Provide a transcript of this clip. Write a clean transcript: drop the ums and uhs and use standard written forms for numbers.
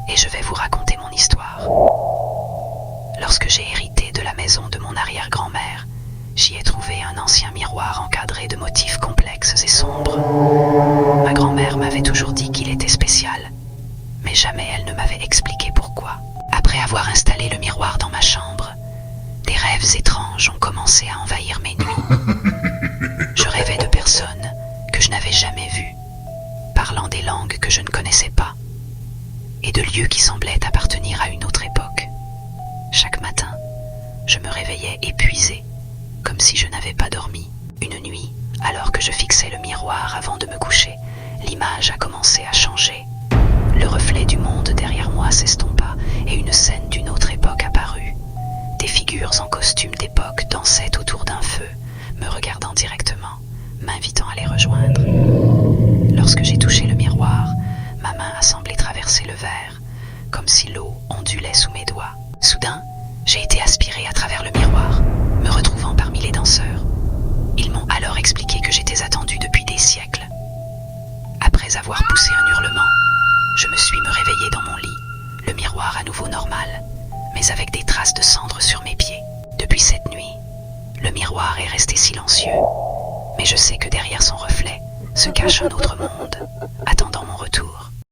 et je vais vous raconter mon histoire. Lorsque j'ai hérité de la maison de mon arrière-grand-mère, j'y ai trouvé un ancien miroir encadré de motifs complexes et sombres. Ma grand-mère m'avait toujours dit qu'il était spécial, mais jamais elle ne m'avait expliqué pourquoi. Après avoir installé le miroir dans ma chambre, des rêves étranges ont commencé à envahir mes nuits. Je rêvais de personnes que je n'avais jamais vues, parlant des langues que je ne connaissais pas, et de lieux qui semblaient appartenir à une autre époque. Chaque matin, je me réveillais épuisé, comme si je n'avais pas dormi. Une nuit, alors que je fixais le miroir avant de me coucher, l'image a commencé à changer. Le reflet du monde derrière moi s'estompa et une scène d'une autre époque apparut. Des figures en costume d'époque dansaient autour d'un feu, me regardant directement, m'invitant à les rejoindre. Lorsque j'ai touché le miroir, ma main a semblé traverser le verre, comme si l'eau ondulait sous mes doigts. Soudain, j'ai été aspiré à travers le miroir, me retrouvant parmi les danseurs. Ils m'ont alors expliqué que j'étais attendu depuis des siècles. Après avoir poussé un hurlement, je me suis réveillé dans mon lit, le miroir à nouveau normal, mais avec des traces de cendre sur mes pieds. Depuis cette nuit, le miroir est resté silencieux, mais je sais que derrière son reflet se cache un autre monde, attendant mon retour.